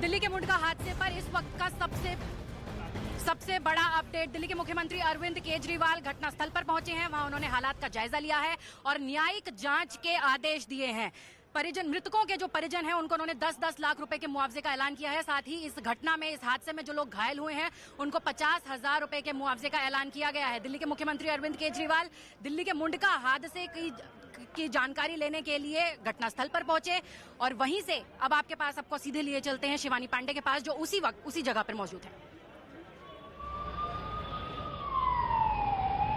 दिल्ली के मुंडका हादसे पर इस वक्त का सबसे बड़ा अपडेट। दिल्ली के मुख्यमंत्री अरविंद केजरीवाल घटनास्थल पर पहुंचे हैं। वहां उन्होंने हालात का जायजा लिया है और न्यायिक जांच के आदेश दिए हैं। मृतकों के जो परिजन हैं उनको उन्होंने 10-10 लाख रुपए के मुआवजे का ऐलान किया है। साथ ही इस घटना में, इस हादसे में जो लोग घायल हुए हैं उनको 50,000 रुपए के मुआवजे का ऐलान किया गया है। दिल्ली के मुख्यमंत्री अरविंद केजरीवाल दिल्ली के मुंडका हादसे की जानकारी लेने के लिए घटनास्थल पर पहुंचे और वहीं से अब आपके पास आपको सीधे लिए चलते हैं शिवानी पांडे के पास, जो उसी जगह पर मौजूद है।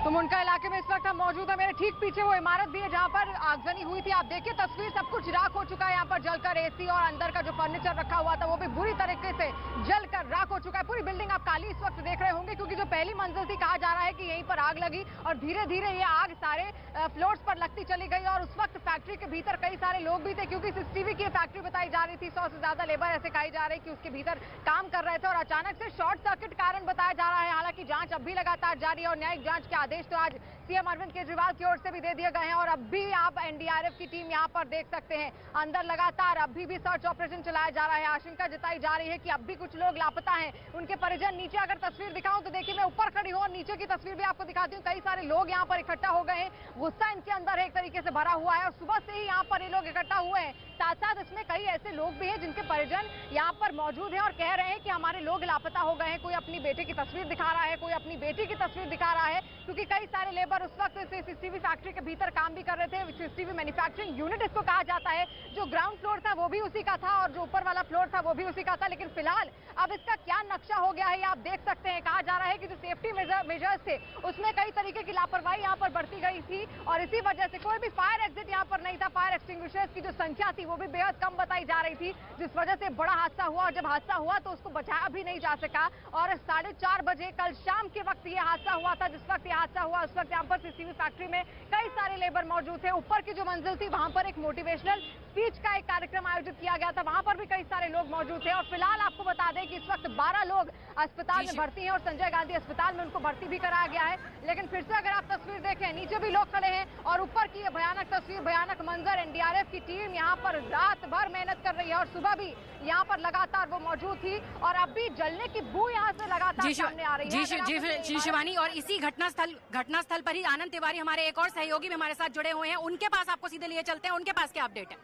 तो मुंडका इलाके में इस वक्त हम मौजूद है। मेरे ठीक पीछे वो इमारत भी है जहां पर आगजनी हुई थी। आप देखिए तस्वीर, सब कुछ राख हो चुका है। यहाँ पर जलकर एसी और अंदर का जो फर्नीचर रखा हुआ था वो भी बुरी तरीके से जलकर राख हो चुका है। पूरी बिल्डिंग आप काली इस वक्त देख रहे होंगे क्योंकि जो पहली मंजिल थी, कहा जा रहा है कि यहीं पर आग लगी और धीरे धीरे ये आग सारे फ्लोर्स पर लगती चली गई। और उस वक्त फैक्ट्री के भीतर कई सारे लोग भी थे क्योंकि सीसीटीवी की फैक्ट्री बताई जा रही थी। 100 से ज्यादा लेबर ऐसे कही जा रही कि उसके भीतर काम कर रहे थे और अचानक से शॉर्ट सर्किट कारण बताया जा रहा है। हालांकि जांच अब भी लगातार जारी है और न्यायिक जांच के आदेश तो आज सीएम अरविंद केजरीवाल की ओर से भी दे दिए गए हैं। और अब भी आप एनडीआरएफ की टीम यहां पर देख सकते हैं। अंदर लगातार अभी भी सर्च ऑपरेशन चलाया जा रहा है। आशंका जताई जा रही है कि अब भी कुछ लोग लापता हैं। उनके परिजन, नीचे अगर तस्वीर दिखाऊं तो देखिए मैं ऊपर खड़ी हूं और नीचे की तस्वीर भी आपको दिखाती हूं। कई सारे लोग यहां पर इकट्ठा हो गए हैं। गुस्सा इनके अंदर एक तरीके से भरा हुआ है और सुबह से ही यहां पर ये लोग इकट्ठा हुए हैं। साथ साथ इसमें कई ऐसे लोग भी हैं जिनके परिजन यहां पर मौजूद हैं और कह रहे हैं कि हमारे लोग लापता हो गए हैं। कोई अपनी बेटे की तस्वीर दिखा रहा है, कोई अपनी बेटी की तस्वीर दिखा रहा है क्योंकि कई सारे लेबर उस वक्त सीसीटीवी फैक्ट्री के भीतर काम भी कर रहे थे। सीसीटीवी मैन्युफैक्चरिंग यूनिट इसको कहा जाता है। जो ग्राउंड फ्लोर था वो भी उसी का था और जो ऊपर वाला फ्लोर था वो भी उसी का था। लेकिन फिलहाल अब इसका क्या नक्शा हो गया है आप देख सकते हैं। कहा जा रहा है कि जो सेफ्टी मेजर्स थे उसमें कई तरीके की लापरवाही यहाँ पर बरती गई थी और इसी वजह से कोई भी फायर एग्जिट यहाँ पर नहीं था। फायर एक्सटिंग्विशर्स की जो संख्या थी वो भी बेहद कम बताई जा रही थी, जिस वजह से बड़ा हादसा हुआ। और जब हादसा हुआ तो उसको बचाया भी नहीं जा सका और 4:30 बजे कल शाम के वक्त ये हादसा हुआ था। जिस वक्त ये हादसा हुआ उस वक्त यहाँ पर सीसीटीवी फैक्ट्री में कई सारे लेबर मौजूद थे। ऊपर की जो मंजिल थी वहां पर एक मोटिवेशनल स्पीच का एक कार्यक्रम आयोजित किया गया था, वहां पर भी कई सारे लोग मौजूद थे। और फिलहाल आपको बता दें कि इस वक्त 12 लोग अस्पताल में भर्ती हैं और संजय गांधी अस्पताल में उनको भर्ती भी कराया गया है। लेकिन फिर से अगर आप तस्वीर देखें, नीचे भी लोग खड़े हैं और ऊपर की ये भयानक तस्वीर, भयानक मंजर। एनडीआरएफ की टीम यहाँ पर रात भर मेहनत कर रही है और सुबह भी यहाँ पर लगातार वो मौजूद थी और अब भी जलने की बू यहाँ से लगातार सामने आ रही है। जी शिवानी, और इसी घटनास्थल पर ही आनंद तिवारी हमारे एक और सहयोगी भी हमारे साथ जुड़े हुए हैं। उनके पास आपको सीधे लिए चलते हैं, उनके पास क्या अपडेट है?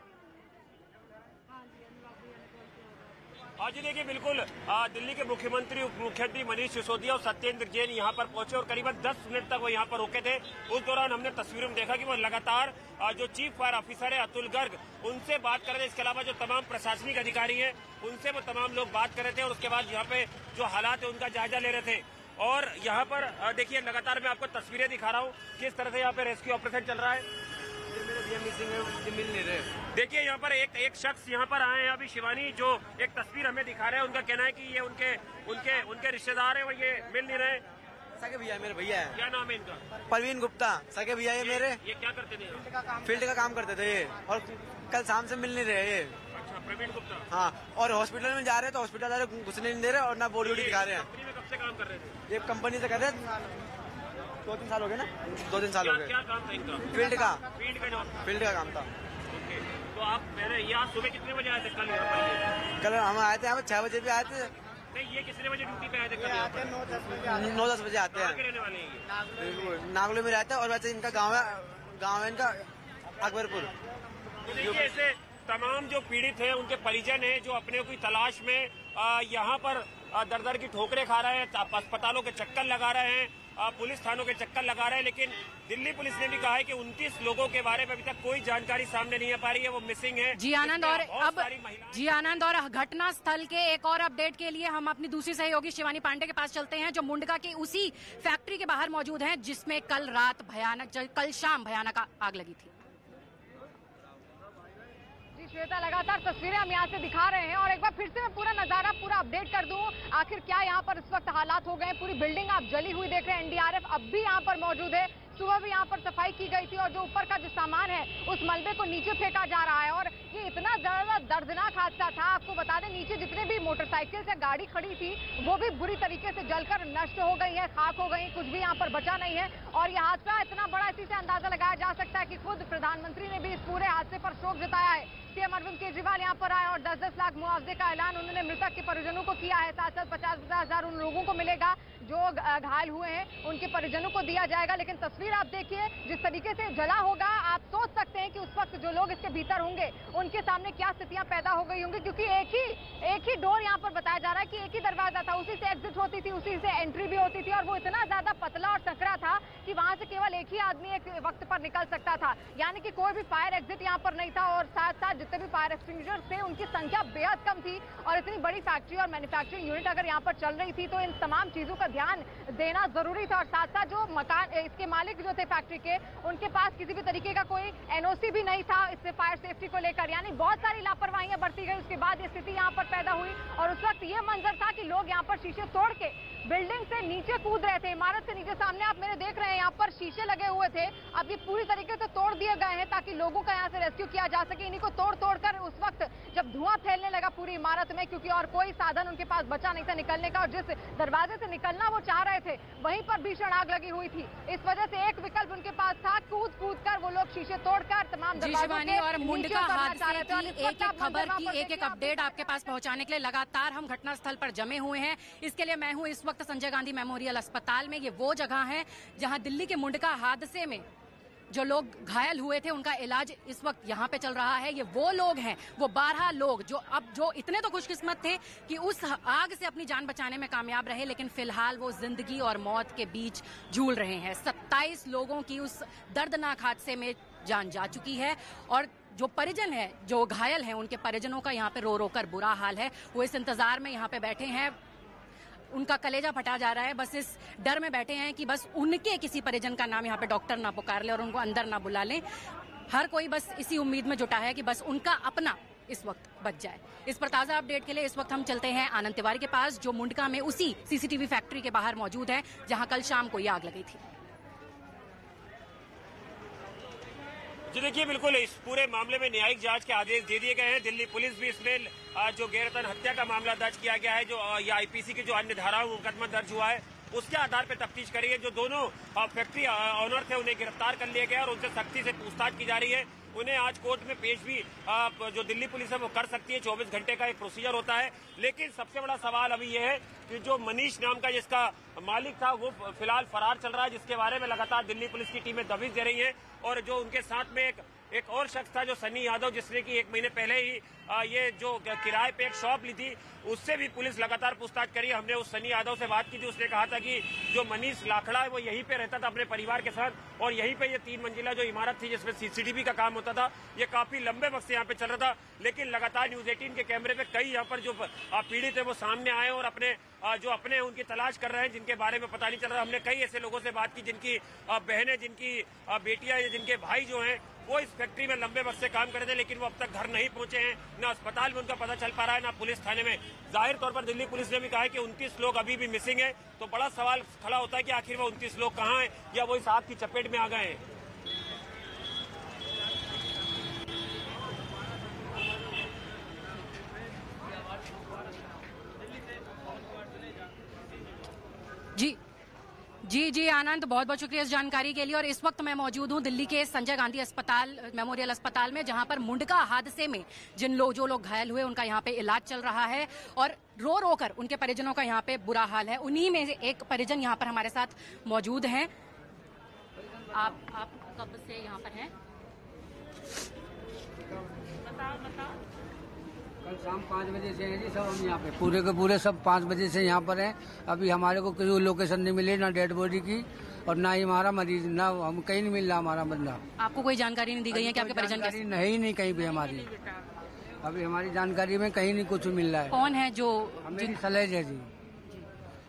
हाँ जी, देखिए बिल्कुल दिल्ली के मुख्यमंत्री मनीष सिसोदिया और सत्येंद्र जैन यहाँ पर पहुंचे और करीबन 10 मिनट तक वो यहाँ पर रुके थे। उस दौरान हमने तस्वीरों में देखा कि वो लगातार जो चीफ फायर ऑफिसर है अतुल गर्ग, उनसे बात कर रहे थे। इसके अलावा जो तमाम प्रशासनिक अधिकारी हैं उनसे वो तमाम लोग बात कर रहे थे और उसके बाद यहाँ पे जो हालात है उनका जायजा ले रहे थे। और यहाँ पर देखिए लगातार मैं आपको तस्वीरें दिखा रहा हूँ किस तरह से यहाँ पे रेस्क्यू ऑपरेशन चल रहा है। मिसिंग है, मिल नहीं रहे। देखिए यहाँ पर एक शख्स यहाँ पर आए हैं अभी शिवानी, जो एक तस्वीर हमें दिखा रहे हैं। उनका कहना है कि ये उनके रिश्तेदार हैं, वो ये मिल नहीं रहे। सगे भैया मेरे भैया है। क्या नाम है इनका? परवीन गुप्ता। सगे भैया ये मेरे। ये क्या करते थे? फील्ड का काम करते थे ये और कल शाम से मिल नहीं रहे ये। अच्छा, प्रवीण गुप्ता। हाँ, और हॉस्पिटल में जा रहे तो हॉस्पिटल वाले घुसने नहीं दे रहे और ना बॉडी वॉडी दिखा रहे हैं। कंपनी में कब से काम कर रहे थे? ये कंपनी से कर रहे थे 2-3 साल हो गए ना, 2-3 साल हो गए। क्या काम था इनका? फील्ड का काम था। ओके, तो आप मैंने यहाँ सुबह कितने बजे आए थे कल यहाँ पर? कल हम आए थे यहाँ पे 6 बजे भी आए थे। नहीं, ये कितने बजे ड्यूटी पे आए थे कल? 9-10 बजे आते हैं। रहने वाले हैं? नागलो में रहता है और वैसे इनका गाँव है इनका अकबरपुर। तो देखिए ऐसे तमाम जो पीड़ित हैं उनके परिजन हैं जो अपने की तलाश में यहाँ पर दर की ठोकरें खा रहे हैं, अस्पतालों के चक्कर लगा रहे हैं, पुलिस थानों के चक्कर लगा रहे हैं। लेकिन दिल्ली पुलिस ने भी कहा है कि 29 लोगों के बारे में अभी तक कोई जानकारी सामने नहीं आ पा रही है, वो मिसिंग है। जी आनंद, और घटना स्थल के एक और अपडेट के लिए हम अपनी दूसरी सहयोगी शिवानी पांडे के पास चलते हैं, जो मुंडका की उसी फैक्ट्री के बाहर मौजूद हैं जिसमें कल शाम भयानक आग लगी थी। श्वेता, लगातार तस्वीरें हम यहाँ से दिखा रहे हैं और एक बार फिर से मैं पूरा नजारा पूरा अपडेट कर दूं आखिर क्या यहाँ पर इस वक्त हालात हो गए हैं। पूरी बिल्डिंग आप जली हुई देख रहे हैं। एनडीआरएफ अब भी यहाँ पर मौजूद है। सुबह भी यहाँ पर सफाई की गई थी और जो ऊपर का जो सामान है उस मलबे को नीचे फेंका जा रहा है। और ये इतना ज्यादा दर्दनाक हादसा था, आपको बता दें नीचे जितने भी मोटरसाइकिल से गाड़ी खड़ी थी वो भी बुरी तरीके से जलकर नष्ट हो गई है, खाक हो गई, कुछ भी यहाँ पर बचा नहीं है। और यह हादसा इतना बड़ा, इसी से अंदाजा लगाया जा जा सकता है कि खुद प्रधानमंत्री ने भी इस पूरे हादसे पर शोक जताया है। सीएम अरविंद केजरीवाल यहां पर आए और 10-10 लाख मुआवजे का ऐलान उन्होंने मृतक के परिजनों को किया है। साथ साथ 50-50 हजार उन लोगों को मिलेगा जो घायल हुए हैं, उनके परिजनों को दिया जाएगा। लेकिन तस्वीर आप देखिए, जिस तरीके से जला होगा, आप सोच सकते हैं कि उस वक्त जो लोग इसके भीतर होंगे उनके सामने क्या स्थितियां पैदा हो गई होंगी, क्योंकि एक ही डोर यहां पर बताया जा रहा है कि एक ही दरवाजा था, उसी से एग्जिट होती थी, उसी से एंट्री भी होती थी और वो इतना ज्यादा पतला और सकरा था कि वहां से केवल एक ही आदमी एक वक्त पर निकल सकता था। यानी कि कोई भी फायर एग्जिट यहाँ पर नहीं था और साथ साथ जितने भी फायर एक्सटिंग्विशर थे उनकी संख्या बेहद कम थी। और इतनी बड़ी फैक्ट्री और मैन्युफैक्चरिंग यूनिट अगर यहाँ पर चल रही थी तो इन तमाम चीजों का ध्यान देना जरूरी था। और साथ साथ जो मकान इसके मालिक जो थे फैक्ट्री के, उनके पास किसी भी तरीके का कोई एनओसी भी नहीं था इससे फायर सेफ्टी को लेकर। यानी बहुत सारी लापरवाहियां बरती गई, उसके बाद ये स्थिति यहाँ पर पैदा हुई। और उस वक्त ये मंजर था कि लोग यहाँ पर शीशे तोड़ के बिल्डिंग से नीचे कूद रहे थे, इमारत से नीचे। सामने आप मेरे देख रहे हैं यहाँ पर शीशे लगे हुए थे, अब ये पूरी तरीके से तोड़ दिए गए हैं ताकि लोगों का यहाँ से रेस्क्यू किया जा सके। इन्हीं को तोड़ कर उस वक्त जब धुआं फैलने लगा पूरी इमारत में, क्योंकि और कोई साधन उनके पास बचा नहीं था निकलने का, और जिस दरवाजे से निकलना वो चाह रहे थे वहीं पर भीषण आग लगी हुई थी। इस वजह से एक विकल्प उनके पास था, कूद कर वो लोग शीशे तोड़कर तमाम शिवानी और मुंडका हादसे की एक एक खबर की एक एक अपडेट आपके पास पहुंचाने के लिए लगातार हम घटनास्थल पर जमे हुए हैं। इसके लिए मैं हूं इस वक्त संजय गांधी मेमोरियल अस्पताल में। ये वो जगह है जहां दिल्ली के मुंडका हादसे में जो लोग घायल हुए थे उनका इलाज इस वक्त यहाँ पे चल रहा है। ये वो लोग हैं, वो 12 लोग जो इतने तो खुशकिस्मत थे कि उस आग से अपनी जान बचाने में कामयाब रहे, लेकिन फिलहाल वो जिंदगी और मौत के बीच झूल रहे हैं। 27 लोगों की उस दर्दनाक हादसे में जान जा चुकी है और जो परिजन है, जो घायल हैं, उनके परिजनों का यहाँ पे रो रो कर बुरा हाल है। वो इस इंतजार में यहाँ पे बैठे हैं, उनका कलेजा फटा जा रहा है, बस इस डर में बैठे हैं कि बस उनके किसी परिजन का नाम यहाँ पे डॉक्टर ना पुकार ले और उनको अंदर ना बुला लें। हर कोई बस इसी उम्मीद में जुटा है कि बस उनका अपना इस वक्त बच जाए। इस पर ताजा अपडेट के लिए इस वक्त हम चलते हैं आनंद तिवारी के पास, जो मुंडका में उसी सीसीटीवी फैक्ट्री के बाहर मौजूद है जहां कल शाम को ये आग लगी थी। जी देखिए, बिल्कुल इस पूरे मामले में न्यायिक जांच के आदेश दे दिए गए हैं। दिल्ली पुलिस भी इसमें जो गैरतन हत्या का मामला दर्ज किया गया है, जो या आईपीसी की जो अन्य धाराओं में मुकदमा दर्ज हुआ है, उसके आधार पर तफ्तीश करी है। जो दोनों फैक्ट्री ऑनर थे उन्हें गिरफ्तार कर लिया गया और उनसे सख्ती से पूछताछ की जा रही है। उन्हें आज कोर्ट में पेश भी जो दिल्ली पुलिस है वो कर सकती है। 24 घंटे का एक प्रोसीजर होता है। लेकिन सबसे बड़ा सवाल अभी यह है कि जो मनीष नाम का जिसका मालिक था वो फिलहाल फरार चल रहा है, जिसके बारे में लगातार दिल्ली पुलिस की टीमें दबिश दे रही है। और जो उनके साथ में एक और शख्स था जो सनी यादव, जिसने कि 1 महीने पहले ही ये जो किराए पे एक शॉप ली थी, उससे भी पुलिस लगातार पूछताछ करी। हमने उस सनी यादव से बात की थी, उसने कहा था कि जो मनीष लाखड़ा है वो यहीं पे रहता था अपने परिवार के साथ और यहीं पे ये 3 मंजिला जो इमारत थी जिसमें सीसीटीवी का काम होता था, ये काफी लंबे वक्त से यहाँ पे चल रहा था। लेकिन लगातार न्यूज 18 के कैमरे पे कई यहाँ पर जो पीड़ित है वो सामने आए और अपने उनकी तलाश कर रहे हैं, जिनके बारे में पता नहीं चल रहा। हमने कई ऐसे लोगों से बात की जिनकी बहनें, जिनकी बेटियां या जिनके भाई जो हैं वो इस फैक्ट्री में लंबे वक्त से काम कर रहे थे, लेकिन वो अब तक घर नहीं पहुंचे हैं। ना अस्पताल में उनका पता चल पा रहा है, ना पुलिस थाने में। जाहिर तौर पर दिल्ली पुलिस ने भी कहा है कि 29 लोग अभी भी मिसिंग है। तो बड़ा सवाल खड़ा होता है कि आखिर वो 29 लोग कहाँ हैं या वो इस आग की चपेट में आ गए हैं। जी आनंद, बहुत बहुत शुक्रिया इस जानकारी के लिए। और इस वक्त मैं मौजूद हूं दिल्ली के संजय गांधी अस्पताल, मेमोरियल अस्पताल में, जहां पर मुंडका हादसे में जो लोग घायल हुए उनका यहां पे इलाज चल रहा है और रो कर उनके परिजनों का यहां पे बुरा हाल है। उन्हीं में से एक परिजन यहां पर हमारे साथ मौजूद हैं। आप कब से यहां पर हैं? बताओ। कल शाम 5 बजे से हैं जी सब हम यहाँ पे, पूरे के पूरे सब 5 बजे से यहाँ पर हैं। अभी हमारे को कोई लोकेशन नहीं मिली, ना डेड बॉडी की और ना ही हमारा मरीज, ना हम कहीं नहीं मिल रहा हमारा बंदा। आपको कोई जानकारी नहीं दी गई है कि आपके परिजन कैसे? नहीं कहीं भी हमारी, अभी हमारी जानकारी में कहीं नहीं कुछ मिल रहा है। कौन है जो? मेरी सलेज है जी।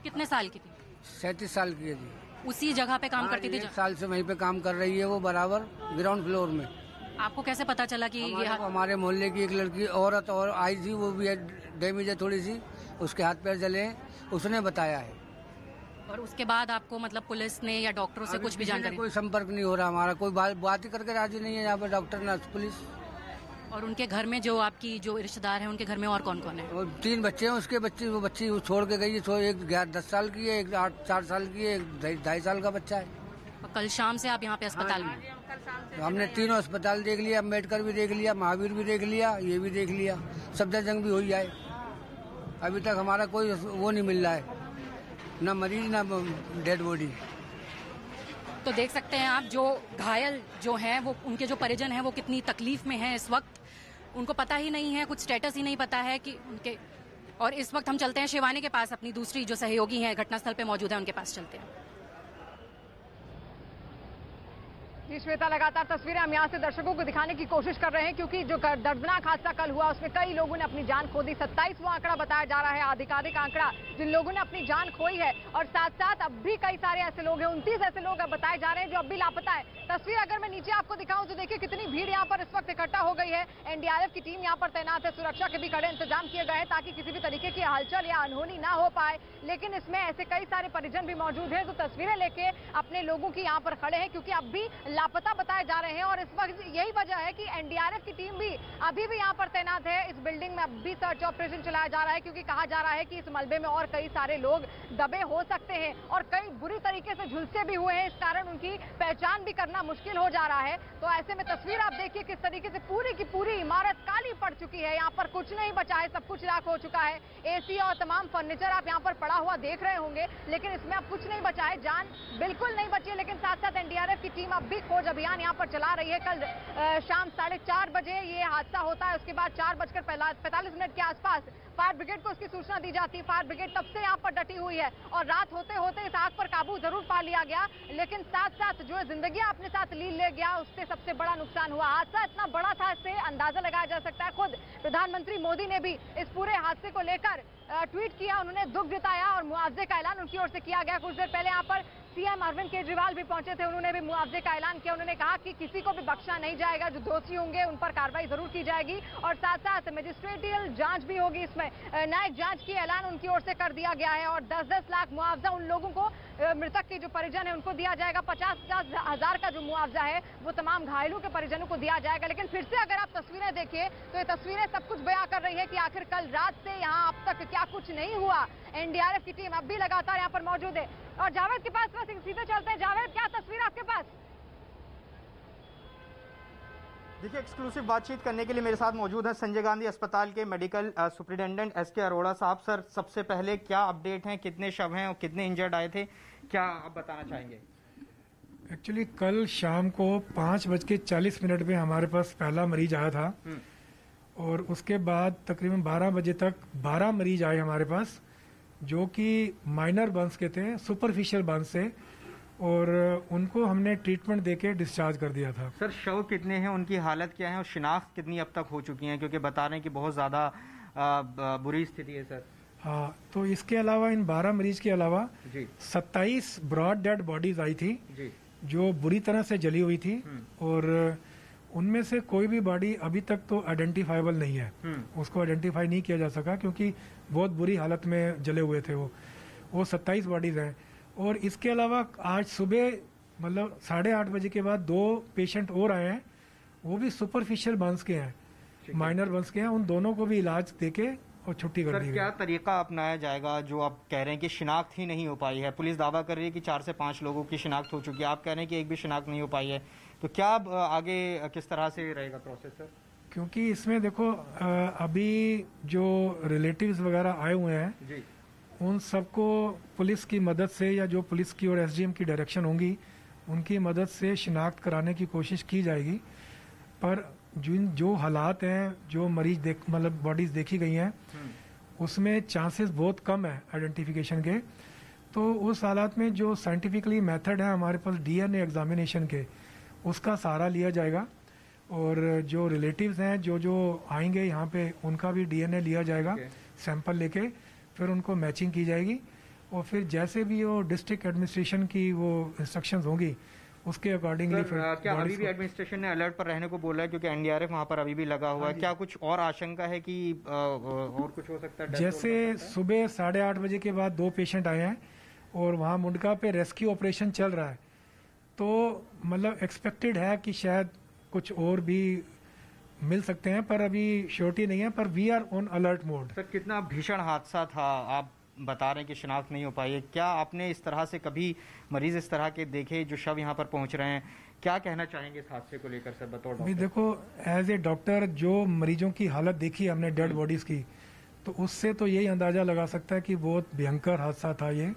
कितने साल की थी? 37 साल की है जी। उसी जगह पे काम करती थी? 1 साल से वहीं पे काम कर रही है वो, बराबर ग्राउंड फ्लोर में। आपको कैसे पता चला कि हमारे मोहल्ले की एक लड़की औरत और आई थी, वो भी डैमेज है थोड़ी सी, उसके हाथ पैर जले हैं, उसने बताया है। और उसके बाद आपको मतलब पुलिस ने या डॉक्टरों से कुछ भी जानकारी? कोई संपर्क नहीं हो रहा हमारा, कोई बात ही करके राजी नहीं है यहाँ पर, डॉक्टर नर्स पुलिस। और उनके घर में जो आपकी जो रिश्तेदार है, उनके घर में और कौन कौन है? और 3 बच्चे हैं उसके, वो बच्ची वो छोड़ के गई है। एक 10 साल की है, एक 4 साल की है, एक 2.5 साल का बच्चा है। कल शाम से आप यहाँ पे अस्पताल में? कल शाम से? हमने तीनों अस्पताल देख लिया, अम्बेडकर भी देख लिया, महावीर भी देख लिया, ये भी देख लिया, सफदरजंग भी हो जाए। अभी तक हमारा कोई वो नहीं मिल रहा है, ना मरीज ना डेड बॉडी। तो देख सकते हैं आप, जो घायल जो हैं वो, उनके जो परिजन हैं वो कितनी तकलीफ में हैं इस वक्त। उनको पता ही नहीं है, कुछ स्टेटस ही नहीं पता है कि उनके। और इस वक्त हम चलते हैं शिवानी के पास, अपनी दूसरी जो सहयोगी हैं घटनास्थल पे मौजूद है, उनके पास चलते हैं। जी श्वेता, लगातार तस्वीरें हम यहाँ से दर्शकों को दिखाने की कोशिश कर रहे हैं, क्योंकि जो दर्दनाक हादसा कल हुआ उसमें कई लोगों ने अपनी जान खो दी। 27वां आंकड़ा बताया जा रहा है, आधिकारिक आंकड़ा, जिन लोगों ने अपनी जान खोई है। और साथ साथ अब भी कई सारे ऐसे लोग हैं, 29 ऐसे लोग अब बताए जा रहे हैं जो अब भी लापता है। तस्वीर अगर मैं नीचे आपको दिखाऊं तो देखिए कितनी भीड़ यहाँ पर इस वक्त इकट्ठा हो गई है। एनडीआरएफ की टीम यहाँ पर तैनात है, सुरक्षा के भी कड़े इंतजाम किए गए हैं ताकि किसी भी तरीके की हलचल या अनहोनी ना हो पाए। लेकिन इसमें ऐसे कई सारे परिजन भी मौजूद हैं जो तस्वीरें लेके अपने लोगों की यहाँ पर खड़े हैं, क्योंकि अब भी लापता बताए जा रहे हैं। और इस वक्त यही वजह है कि एनडीआरएफ की टीम भी अभी भी यहाँ पर तैनात है। इस बिल्डिंग में अब भी सर्च ऑपरेशन चलाया जा रहा है, क्योंकि कहा जा रहा है कि इस मलबे में और कई सारे लोग दबे हो सकते हैं और कई बुरी तरीके से झुलसे भी हुए हैं। इस कारण उनकी पहचान भी करना मुश्किल हो जा रहा है। तो ऐसे में तस्वीर आप देखिए किस तरीके से पूरी की पूरी इमारत काली पड़ चुकी है। यहाँ पर कुछ नहीं बचा है, सब कुछ राख हो चुका है। एसी और तमाम फर्नीचर आप यहाँ पर पड़ा हुआ देख रहे होंगे, लेकिन इसमें अब कुछ नहीं बचा है, जान बिल्कुल नहीं बची है। लेकिन साथ साथ एनडीआरएफ की टीम अब भी खोज अभियान यहाँ पर चला रही है। कल शाम 4:30 बजे ये हादसा होता है। उसके बाद 4:45 के आसपास फायर ब्रिगेड को उसकी सूचना दी जाती है। फायर ब्रिगेड तब से यहाँ पर डटी हुई है और रात होते होते इस आग पर काबू जरूर पा लिया गया, लेकिन साथ साथ जो जिंदगी अपने साथ ली ले गया, उससे सबसे बड़ा नुकसान हुआ। हादसा इतना बड़ा था, इससे अंदाजा लगाया जा सकता है। खुद प्रधानमंत्री मोदी ने भी इस पूरे हादसे को लेकर ट्वीट किया, उन्होंने दुख जताया और मुआवजे का ऐलान उनकी ओर से किया गया। कुछ देर पहले यहाँ पर सीएम अरविंद केजरीवाल भी पहुंचे थे, उन्होंने भी मुआवजे का ऐलान किया। उन्होंने कहा कि किसी को भी बख्शा नहीं जाएगा, जो दोषी होंगे उन पर कार्रवाई जरूर की जाएगी और साथ साथ मजिस्ट्रेटियल जांच भी होगी। इसमें न्यायिक जांच की ऐलान उनकी ओर से कर दिया गया है और 10-10 लाख मुआवजा उन लोगों को, मृतक के जो परिजन है उनको दिया जाएगा। 50-50 हजार का जो मुआवजा है वो तमाम घायलों के परिजनों को दिया जाएगा। लेकिन फिर से अगर आप तस्वीरें देखिए तो ये तस्वीरें सब कुछ बयां कर रही है कि आखिर कल रात से यहाँ अब तक क्या कुछ नहीं हुआ। एनडीआरएफ की टीम अब भी लगातार यहाँ पर मौजूद है। और जावेद के पास बस सीधे चलते हैं। जावेद, क्या तस्वीर आपके पास? देखिए, एक्सक्लूसिव बातचीत करने के लिए मेरे साथ मौजूद हैं संजय गांधी अस्पताल के मेडिकल सुपरिटेंडेंट एसके अरोड़ा साहब। सर, सबसे पहले क्या अपडेट हैं, कितने शव हैं और कितने इंजर्ड आए थे, क्या आप बताना चाहेंगे? एक्चुअली कल शाम को 5:40 पे हमारे पास पहला मरीज आया था और उसके बाद तकरीबन 12 बजे तक 12 मरीज आए हमारे पास, जो कि माइनर बर्न्स के थे, सुपरफिशियल बर्न्स से, और उनको हमने ट्रीटमेंट देके डिस्चार्ज कर दिया था। सर, शव कितने हैं, उनकी हालत क्या है और शिनाख्त कितनी अब तक हो चुकी है, क्योंकि बता रहे हैं कि बहुत ज़्यादा बुरी स्थिति है सर? हाँ, तो इसके अलावा इन 12 मरीज के अलावा जी 27 ब्रॉड डेड बॉडीज आई थी जी, जो बुरी तरह से जली हुई थी और उनमें से कोई भी बॉडी अभी तक तो आइडेंटिफाइबल नहीं है। उसको आइडेंटिफाई नहीं किया जा सका क्योंकि बहुत बुरी हालत में जले हुए थे वो 27 बॉडीज हैं। और इसके अलावा आज सुबह मतलब 8:30 बजे के बाद 2 पेशेंट और आए हैं, वो भी सुपरफिशियल बर्न्स के हैं, माइनर बर्न्स के हैं। उन दोनों को भी इलाज देके और छुट्टी कर दी गई। क्या तरीका अपनाया जाएगा, जो आप कह रहे हैं कि शिनाख्त ही नहीं हो पाई है? पुलिस दावा कर रही है कि 4 से 5 लोगों की शिनाख्त हो चुकी है, आप कह रहे हैं कि एक भी शिनाख्त नहीं हो पाई है, तो क्या आगे किस तरह से रहेगा प्रोसेस सर? क्योंकि इसमें देखो अभी जो रिलेटिव्स वगैरह आए हुए हैं जी, उन सबको पुलिस की मदद से या जो पुलिस की और एसडीएम की डायरेक्शन होंगी उनकी मदद से शिनाख्त कराने की कोशिश की जाएगी। पर जो हालात हैं, जो मरीज मतलब बॉडीज देखी गई हैं, उसमें चांसेस बहुत कम है आइडेंटिफिकेशन के। तो उस हालात में जो साइंटिफिकली मेथड है हमारे पास डीएनए एग्जामिनेशन के, उसका सहारा लिया जाएगा और जो रिलेटिव्स हैं जो आएंगे यहाँ पे उनका भी डीएनए लिया जाएगा, सैंपल लेके फिर उनको मैचिंग की जाएगी और फिर जैसे भी वो डिस्ट्रिक्ट एडमिनिस्ट्रेशन की वो इंस्ट्रक्शंस होंगी उसके अकॉर्डिंगली फिर। क्या अभी भी एडमिनिस्ट्रेशन ने अलर्ट पर रहने को बोला है, क्योंकि एनडीआरएफ वहाँ पर अभी भी लगा हुआ है? क्या कुछ और आशंका है कि और कुछ हो सकता है? जैसे सुबह 8:30 बजे के बाद 2 पेशेंट आए हैं और वहाँ मुंडका पे रेस्क्यू ऑपरेशन चल रहा है, तो मतलब एक्सपेक्टेड है कि शायद कुछ और भी मिल सकते हैं, पर अभी श्योरिटी नहीं है, पर we are on alert mode. Sir, कितना भीषण हादसा था, आप बता रहे हैं कि शिनाख्त नहीं हो पाई है, क्या आपने इस तरह से कभी मरीज इस तरह के देखे जो शव यहाँ पर पहुँच रहे हैं, क्या कहना चाहेंगे इस हादसे को लेकर सर बतौर भाई डॉक्टर? देखो, एज ए डॉक्टर जो मरीजों की हालत देखी हमने डेड बॉडीज की, तो उससे तो यही अंदाजा लगा सकता है कि बहुत भयंकर हादसा था ये।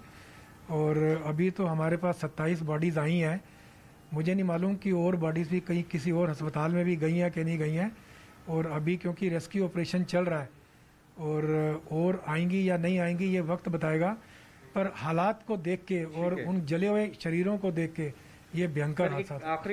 और अभी तो हमारे पास 27 बॉडीज आई हैं। मुझे नहीं मालूम कि और बॉडीज भी कहीं किसी और अस्पताल में भी गई हैं कि नहीं गई हैं। और अभी क्योंकि रेस्क्यू ऑपरेशन चल रहा है और आएंगी या नहीं आएंगी ये वक्त बताएगा। पर हालात को देख के और उन जले हुए शरीरों को देख के ये भयंकर हादसा था। आखिरी